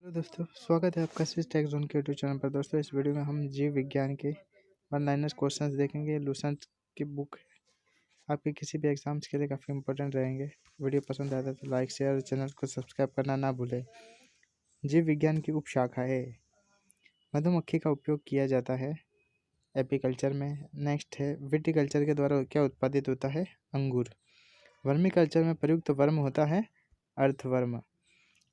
Hello दोस्तों, स्वागत है आपका स्विच टेक जोन के यूट्यूब चैनल पर। दोस्तों, इस वीडियो में हम जीव विज्ञान के वन लाइनर्स क्वेश्चंस देखेंगे। लूसेंट की बुक आपके किसी भी एग्जाम्स के लिए काफ़ी इंपॉर्टेंट रहेंगे। वीडियो पसंद आता है तो लाइक शेयर और चैनल को सब्सक्राइब करना ना भूलें। जीव विज्ञान की उपशाखा है। मधुमक्खी का उपयोग किया जाता है एपीकल्चर में। नेक्स्ट है, विटिकल्चर के द्वारा क्या उत्पादित होता है? अंगूर। वर्मी कल्चर में प्रयुक्त वर्म होता है अर्थवर्म।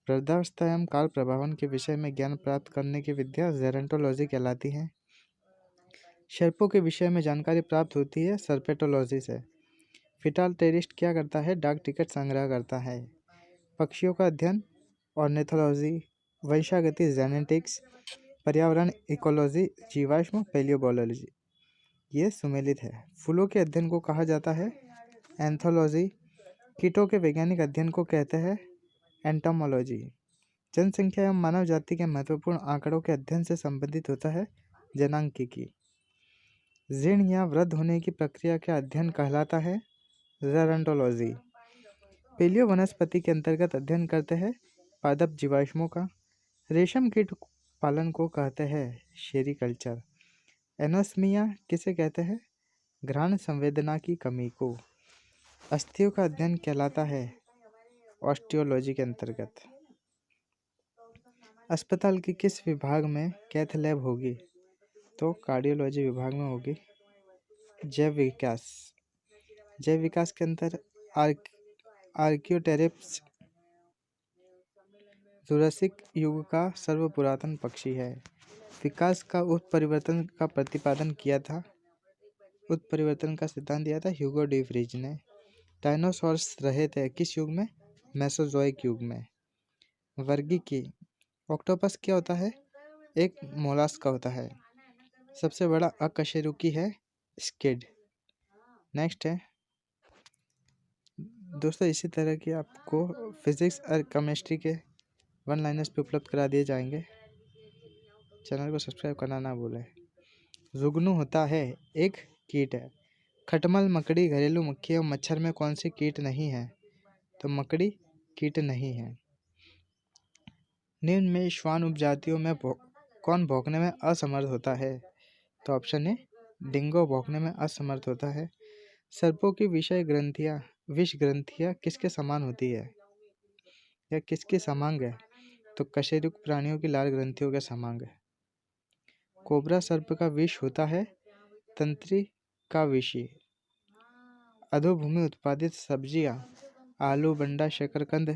वृद्धावस्था एवं काल प्रभावन के विषय में ज्ञान प्राप्त करने की विद्या जेरेंटोलॉजी कहलाती है। सर्पों के विषय में जानकारी प्राप्त होती है सर्पेटोलॉजी से। फिटालटेरिस्ट क्या करता है? डाक टिकट संग्रह करता है। पक्षियों का अध्ययन ऑर्निथोलॉजी। वंशागति जेनेटिक्स। पर्यावरण इकोलॉजी। जीवाश्म पैलियोबोलॉजी। ये सुमेलित है। फूलों के अध्ययन को कहा जाता है एंथोलॉजी। कीटों के वैज्ञानिक अध्ययन को कहते हैं एंटोमोलॉजी। जनसंख्या एवं मानव जाति के महत्वपूर्ण आंकड़ों के अध्ययन से संबंधित होता है जनांकिकी। जीर्ण या वृद्ध होने की प्रक्रिया का अध्ययन कहलाता है जेरोंटोलॉजी। पेलियो वनस्पति के अंतर्गत अध्ययन करते हैं पादप जीवाश्मों का। रेशम कीट पालन को कहते हैं सेरीकल्चर। एनोस्मिया किसे कहते हैं? घ्राण संवेदना की कमी को। अस्थियों का अध्ययन कहलाता है ऑस्टियोलॉजी के अंतर्गत। अस्पताल के किस विभाग में कैथ लैब होगी? तो कार्डियोलॉजी विभाग में होगी। जैव विकास। जैव विकास के अंदर आर्कियोटेरिप्स जुरासिक युग का सर्वपुरातन पक्षी है। विकास का उत्परिवर्तन का प्रतिपादन किया था, उत्परिवर्तन का सिद्धांत दिया था ह्यूगो डी व्रीज ने। डायनासोर्स रहे थे किस युग में? मेसोजोइक युग में। वर्गीकी। ऑक्टोपस क्या होता है? एक मोलास्क का होता है। सबसे बड़ा अकशेरुकी है स्किड। नेक्स्ट है दोस्तों, इसी तरह की आपको फिजिक्स और केमिस्ट्री के वन लाइनर्स पे उपलब्ध करा दिए जाएंगे। चैनल को सब्सक्राइब करना ना भूलें। जुगनू होता है एक कीट है। खटमल, मकड़ी, घरेलू मक्खी और मच्छर में कौन सी कीट नहीं है? तो मकड़ी कीट नहीं है। निम्न में श्वान उपजातियों में कौन भौंकने में असमर्थ होता है? तो ऑप्शन ए डिंगो भौंकने में असमर्थ होता है। सर्पों की विष ग्रंथियां किसके समान होती है या किसके समांग है? तो कशेरुक प्राणियों की लाल ग्रंथियों के समांग है। कोबरा सर्प का विष होता है तंत्रिका विषी। अधोभूमि उत्पादित सब्जियां आलू, बंडा, शकरकंद,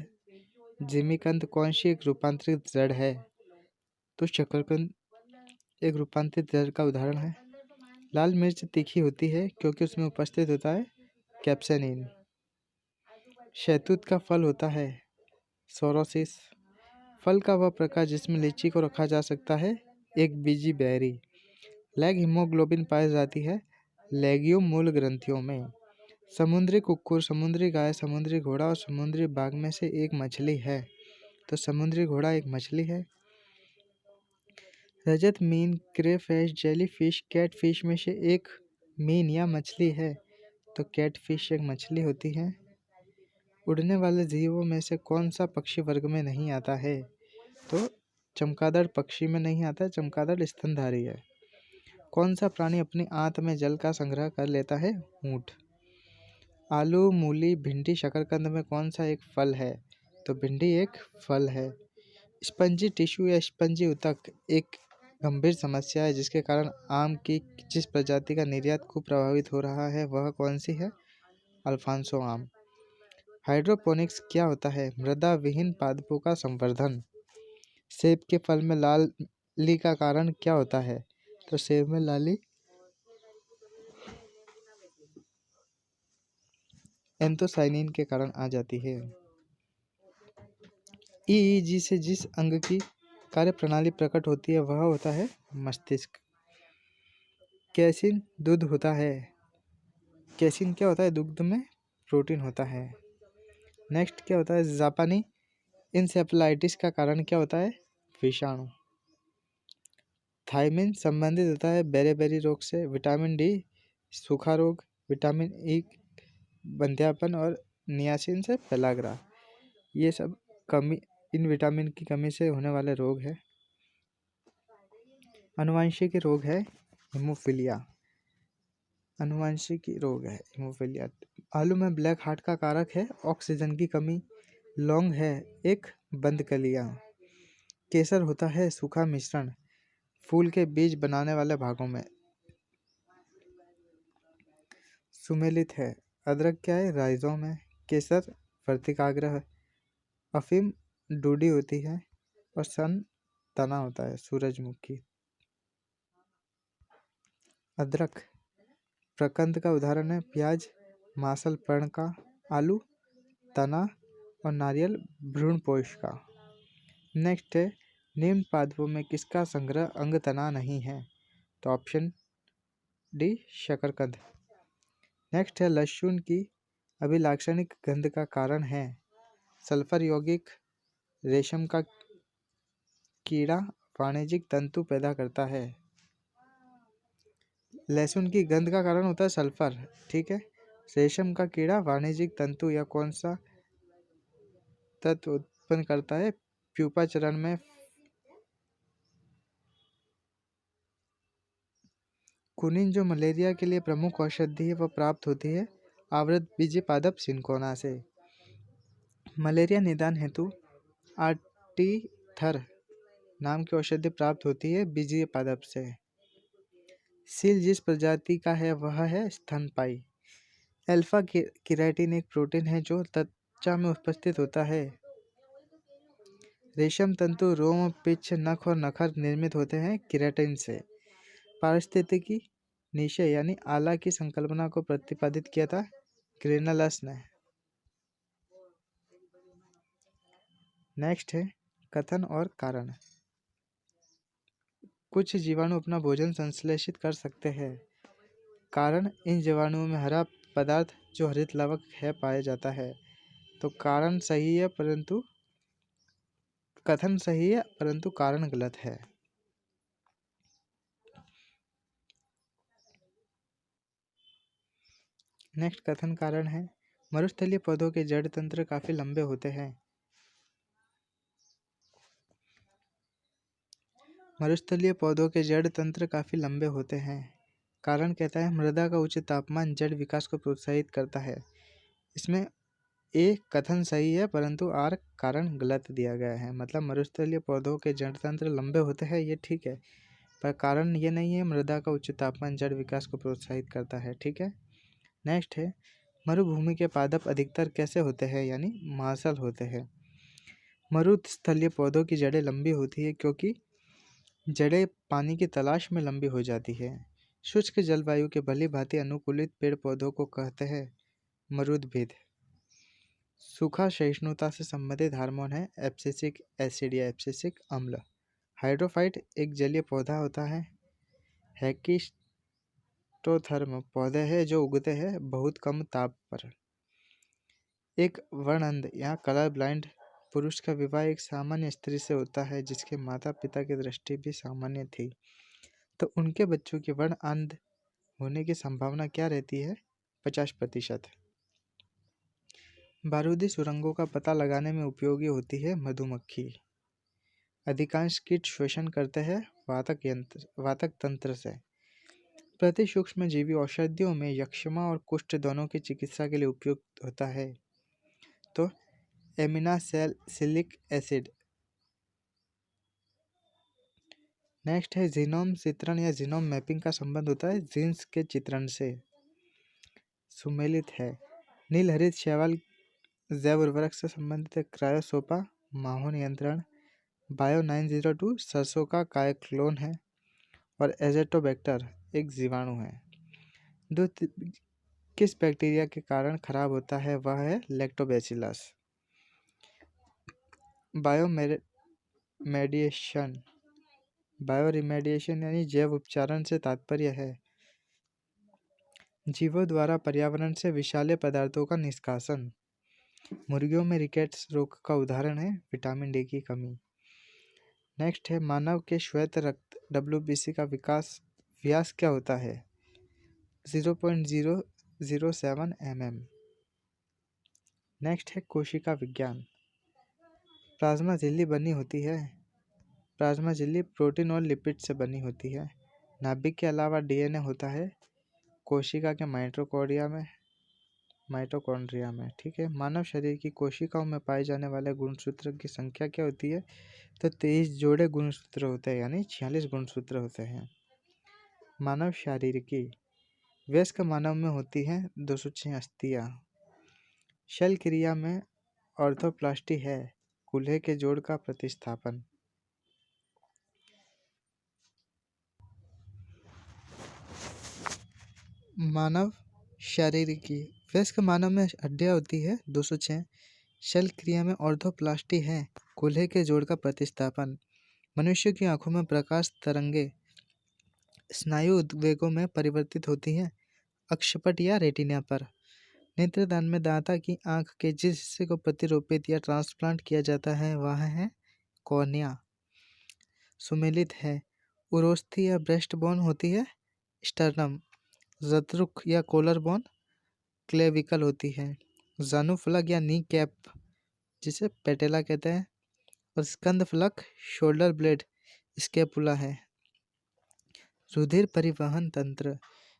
जिमीकंद कौन सी एक रूपांतरित जड़ है? तो शकरकंद एक रूपांतरित जड़ का उदाहरण है। लाल मिर्च तीखी होती है क्योंकि उसमें उपस्थित होता है कैप्सेनिन। शहतूत का फल होता है सोरोसिस। फल का वह प्रकार जिसमें लीची को रखा जा सकता है एक बीजी बेरी। लैग हीमोग्लोबिन पाई जाती है लेगियोम मूल ग्रंथियों में। समुद्री कुक्कुर, समुद्री गाय, समुद्री घोड़ा और समुद्री बाघ में से एक मछली है। तो समुद्री घोड़ा एक मछली है। रजत मीन, क्रेफिश, जेलीफिश, कैटफिश में से एक मीन या मछली है। तो कैटफिश एक मछली होती है। उड़ने वाले जीवों में से कौन सा पक्षी वर्ग में नहीं आता है? तो चमगादड़ पक्षी में नहीं आता है। चमगादड़ स्तनधारी है। कौन सा प्राणी अपनी आंत में जल का संग्रह कर लेता है? ऊंट। आलू, मूली, भिंडी, शकरकंद में कौन सा एक फल है? तो भिंडी एक फल है। स्पंजी टिश्यू या स्पंजी ऊतक एक गंभीर समस्या है जिसके कारण आम की जिस प्रजाति का निर्यात खूब प्रभावित हो रहा है वह कौन सी है? अल्फांसो आम। हाइड्रोपोनिक्स क्या होता है? मृदा विहीन पादपों का संवर्धन। सेब के फल में लाली का कारण क्या होता है? तो सेब में लाली एंथोसाइनिन के कारण आ जाती है। ईईजी से जिस अंग की कार्यप्रणाली प्रकट होती है वह होता है मस्तिष्क। कैसिन दूध होता है। कैसिन क्या होता है? दुग्ध में प्रोटीन होता है। नेक्स्ट क्या होता है? जापानी इंसेफेलाइटिस का कारण क्या होता है? विषाणु। थायमिन संबंधित होता है बेरेबेरी रोग से। विटामिन डी सूखा रोग, विटामिन ई बंध्यापन और नियासिन से पेलाग्रा। ये सब कमी इन विटामिन की कमी से होने वाले रोग है। आनुवंशिक रोग है हीमोफीलिया। आनुवंशिक रोग है हीमोफीलिया। आलू में ब्लैक हार्ट का कारक है ऑक्सीजन की कमी। लौंग है एक बंद कलियां। केसर होता है सूखा मिश्रण फूल के बीज बनाने वाले भागों में। सुमेलित है। अदरक क्या है राइजोम है। केसर वर्तिकाग्र। अफीम डूडी होती है और सन तना होता है सूरजमुखी। अदरक प्रकंद का उदाहरण है प्याज मासल पर्ण का। आलू तना और नारियल भ्रूणपोष का। नेक्स्ट है निम्न पादपों में किसका संग्रह अंग तना नहीं है? तो ऑप्शन डी शकरकंद। नेक्स्ट है लहसुन की अभिलाक्षणिक गंध का कारण है सल्फर यौगिक रेशम का कीड़ा वाणिज्यिक तंतु पैदा करता है। लहसुन की गंध का कारण होता है सल्फर, ठीक है। रेशम का कीड़ा वाणिज्यिक तंतु या कौन सा तत्व उत्पन्न करता है? प्यूपा चरण में कुनिन जो मलेरिया के लिए प्रमुख औषधि है वह प्राप्त होती है आवृत बीज पादप सिंकोना से। मलेरिया निदान हेतु आर्टीथर नाम की औषधि प्राप्त होती है बीजीय पादप से। सील जिस प्रजाति का है वह है स्तनपायी। अल्फा केराटिन एक प्रोटीन है जो त्वचा में उपस्थित होता है। रेशम तंतु रोम पिच्छ नख और नखर निर्मित होते हैं केराटिन से। पारिस्थितिकी निशय यानी आला की संकल्पना को प्रतिपादित किया था ग्रेनलस ने। नेक्स्ट है कथन और कारण। कुछ जीवाणु अपना भोजन संश्लेषित कर सकते हैं। कारण इन जीवाणुओं में हरा पदार्थ जो हरित लवक है पाया जाता है। तो कारण सही है परंतु कथन सही है परंतु कारण गलत है। नेक्स्ट कथन कारण है मरुस्थलीय पौधों के जड़ तंत्र काफी लंबे होते हैं। मरुस्थलीय पौधों के जड़ तंत्र काफी लंबे होते हैं। कारण कहता है मृदा का उच्च तापमान जड़ विकास को प्रोत्साहित करता है। इसमें ए कथन सही है परंतु आर कारण गलत दिया गया है। मतलब मरुस्थलीय पौधों के जड़ तंत्र लंबे होते हैं ये ठीक है पर कारण ये नहीं है मृदा का उच्च तापमान जड़ विकास को प्रोत्साहित करता है, ठीक है। नेक्स्ट है मरुभूमि के पादप अधिकतर कैसे होते हैं यानी मांसल होते हैं। मरुस्थलीय पौधों की जड़ें लंबी होती है क्योंकि जड़ें पानी की तलाश में लंबी हो जाती है। शुष्क जलवायु के भली भांति अनुकूलित पेड़ पौधों को कहते हैं मरुद्भिद। सूखा सहिष्णुता से संबंधित हार्मोन है एब्सिसिक एसिड या एब्सिसिक अम्ल। हाइड्रोफाइट एक जलीय पौधा होता है। हेकिस्टोथर्म पौधे हैं जो उगते हैं बहुत कम ताप पर। एक वर्णअंध या कलर ब्लाइंड पुरुष का विवाह एक सामान्य स्त्री से होता है जिसके माता पिता की दृष्टि भी सामान्य थी। तो उनके बच्चों के वर्ण अंध होने की संभावना क्या रहती है? 50%। बारूदी सुरंगों का पता लगाने में उपयोगी होती है मधुमक्खी। अधिकांश कीट शोषण करते हैं वातक तंत्र से। प्रति सूक्ष्म जीवी औषधियों में यक्ष्मा और कुष्ठ दोनों की चिकित्सा के लिए उपयुक्त होता है। तो एमिनासेलिक एसिड। नेक्स्ट है जीनोम चित्रण या जीनोम मैपिंग का संबंध होता है जीन्स के चित्रण से। सुमेलित है। नील हरित शैवाल जैव उर्वरक से संबंधित है क्रायोसोपा माहो नियंत्रण। बायो 902 सरसों का कायक्लोन है और एजेटोबैक्टर एक जीवाणु है। दूध किस बैक्टीरिया के कारण खराब होता है वह है लैक्टोबैसिलस। बायो रिमेडिएशन यानी जैव उपचारण से तात्पर्य है जीवों द्वारा पर्यावरण से विषैले पदार्थों का निष्कासन। मुर्गियों में रिकेट्स रोग का उदाहरण है विटामिन डी की कमी। नेक्स्ट है मानव के श्वेत रक्त WBC का व्यास क्या होता है? 0.007 mm। नेक्स्ट है कोशिका विज्ञान। प्लाज्मा झिल्ली बनी होती है? प्लाज्मा झिल्ली प्रोटीन और लिपिड से बनी होती है। नाभिक के अलावा डीएनए होता है कोशिका के माइटोकॉन्ड्रिया में। ठीक है। मानव शरीर की कोशिकाओं में पाए जाने वाले गुणसूत्र की संख्या क्या होती है? तो 23 जोड़े गुणसूत्र होते हैं, यानी 46 गुणसूत्र होते हैं। मानव शरीर की वयस्क मानव में होती है 206 अस्थियां। शल्य क्रिया में ऑर्थोप्लास्टी है कूल्हे के जोड़ का प्रतिस्थापन। मानव शरीर की वयस्क मानव में हड्डियां होती है 206। शल्य क्रिया में ऑर्थोप्लास्टी है कूल्हे के जोड़ का प्रतिस्थापन। मनुष्य की आंखों में प्रकाश तरंगे स्नायु उद्वेगों में परिवर्तित होती हैं अक्षपट या रेटिना पर। नेत्रदान में दाता की आंख के जिस हिस्से को प्रतिरोपित या ट्रांसप्लांट किया जाता है वह है कॉर्निया। सुमेलित है। उरोस्थी या ब्रेस्ट बोन होती है स्टर्नम। जत्रुक या कोलर बोन क्लेविकल होती है। जानुफलक या नी कैप जिसे पेटेला कहते हैं, और स्कंद फलक शोल्डर ब्लेड स्केपुला है। रुधिर परिवहन तंत्र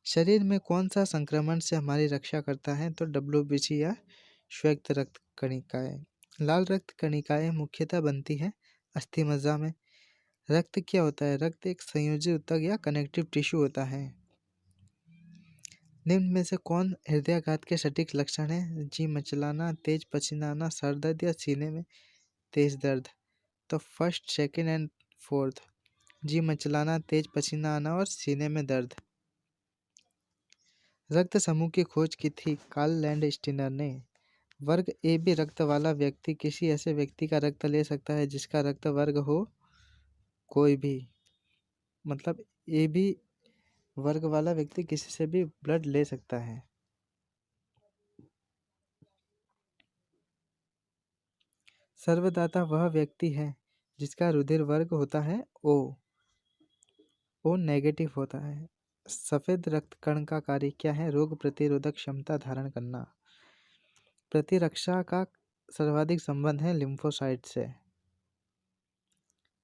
शरीर में कौन सा संक्रमण से हमारी रक्षा करता है? तो WBC या श्वेत रक्त कणिकाएं। लाल रक्त कणिकाएं मुख्यतः बनती है अस्थिमज्जा में। रक्त क्या होता है? रक्त एक संयोजी ऊतक या कनेक्टिव टिश्यू होता है। निम्न में से कौन हृदयाघात के सटीक लक्षण है? जी मचलाना, तेज पसीना आना, सर दर्द या सीने में तेज दर्द। तो फर्स्ट, सेकेंड एंड फोर्थ। जी मचलाना, तेज पसीना आना और सीने में दर्द। रक्त समूह की खोज की थी कार्ल लैंड स्टीनर ने। वर्ग ए बी रक्त वाला व्यक्ति किसी ऐसे व्यक्ति का रक्त ले सकता है जिसका रक्त वर्ग हो कोई भी, मतलब ए बी वर्ग वाला व्यक्ति किसी से भी ब्लड ले सकता है। सर्वदाता वह व्यक्ति है जिसका रुधिर वर्ग होता है ओ नेगेटिव होता है। सफेद रक्त कण का कार्य क्या है? रोग प्रतिरोधक क्षमता धारण करना। प्रतिरक्षा का सर्वाधिक संबंध है लिम्फोसाइट से।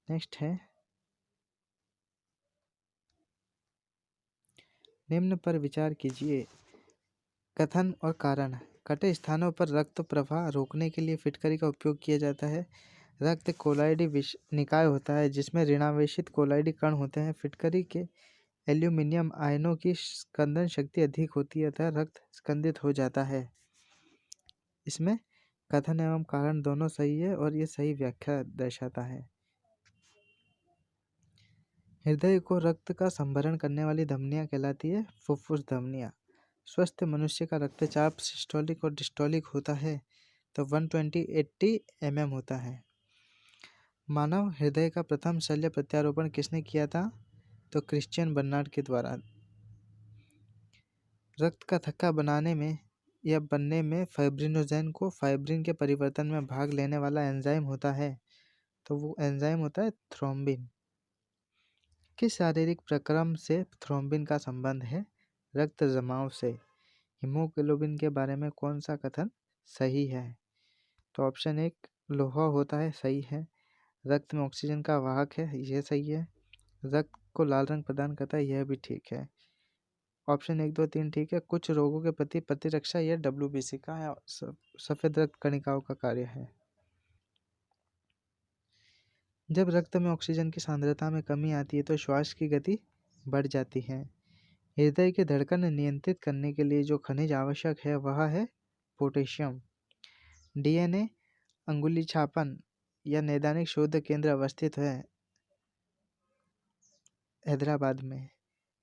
नेक्स्ट है, निम्न पर विचार कीजिए। कथन और कारण। कटे स्थानों पर रक्त प्रवाह रोकने के लिए फिटकरी का उपयोग किया जाता है। रक्त कोलाइडी निकाय होता है जिसमें ऋणावेशित कोलाइडी कण होते हैं। फिटकरी के एल्यूमिनियम आयनों की स्कंदन शक्ति अधिक होती है अतः रक्त स्कंदित हो जाता है। इसमें कथन एवं कारण दोनों सही है और ये सही व्याख्या दर्शाता है। हृदय को रक्त का संभरण करने वाली धमनियां कहलाती है फुफ्फुस धमनियां। स्वस्थ मनुष्य का रक्तचाप सिस्टोलिक और डिस्टोलिक होता है तो 120/80 mm होता है। मानव हृदय का प्रथम शल्य प्रत्यारोपण किसने किया था? तो क्रिश्चियन बर्नार्ड के द्वारा। रक्त का थक्का बनाने में या बनने में फाइब्रिनोजेन को फाइब्रिन के परिवर्तन में भाग लेने वाला एंजाइम होता है तो वो एंजाइम होता है थ्रोम्बिन। किस शारीरिक प्रक्रम से थ्रोम्बिन का संबंध है? रक्त जमाव से। हीमोग्लोबिन के बारे में कौन सा कथन सही है? तो ऑप्शन 1 लोहा होता है, सही है। रक्त में ऑक्सीजन का वाहक है, यह सही है। रक्त को लाल रंग प्रदान करता है, यह भी ठीक है। ऑप्शन 1, 2, 3 ठीक है। कुछ रोगों के प्रति प्रतिरक्षा यह WBC का या सफेद रक्त कणिकाओं का कार्य है। जब रक्त में ऑक्सीजन की सांद्रता में कमी आती है तो श्वास की गति बढ़ जाती है। हृदय की धड़कन नियंत्रित करने के लिए जो खनिज आवश्यक है वह है पोटेशियम। डीएनए अंगुली छापन या नैदानिक शोध केंद्र अवस्थित है हैदराबाद में।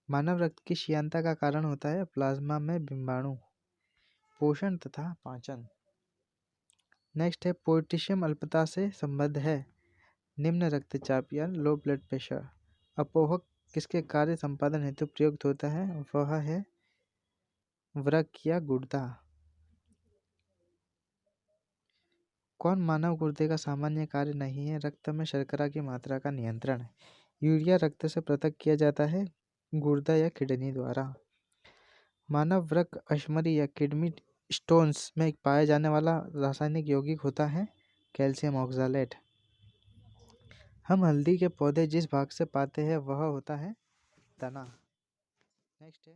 मानव रक्त की श्यानता का कारण होता है प्लाज्मा में बिंबाणु, पोषण तथा पाचन। नेक्स्ट है, पोटेशियम अल्पता से संबद्ध है निम्न रक्तचाप या लो ब्लड प्रेशर। अपोहक किसके कार्य संपादन हेतु प्रयुक्त होता है? वह है वृक्क या गुर्दा। कौन मानव गुर्दे का सामान्य कार्य नहीं है? रक्त में शर्करा की मात्रा का नियंत्रण। यूरिया रक्त से पृथक किया जाता है गुर्दा या किडनी द्वारा। मानव वृक्क अश्मरी या किडनी स्टोन्स में पाया जाने वाला रासायनिक यौगिक होता है कैल्शियम ऑक्सलेट। हम हल्दी के पौधे जिस भाग से पाते हैं वह होता है तना। नेक्स्ट है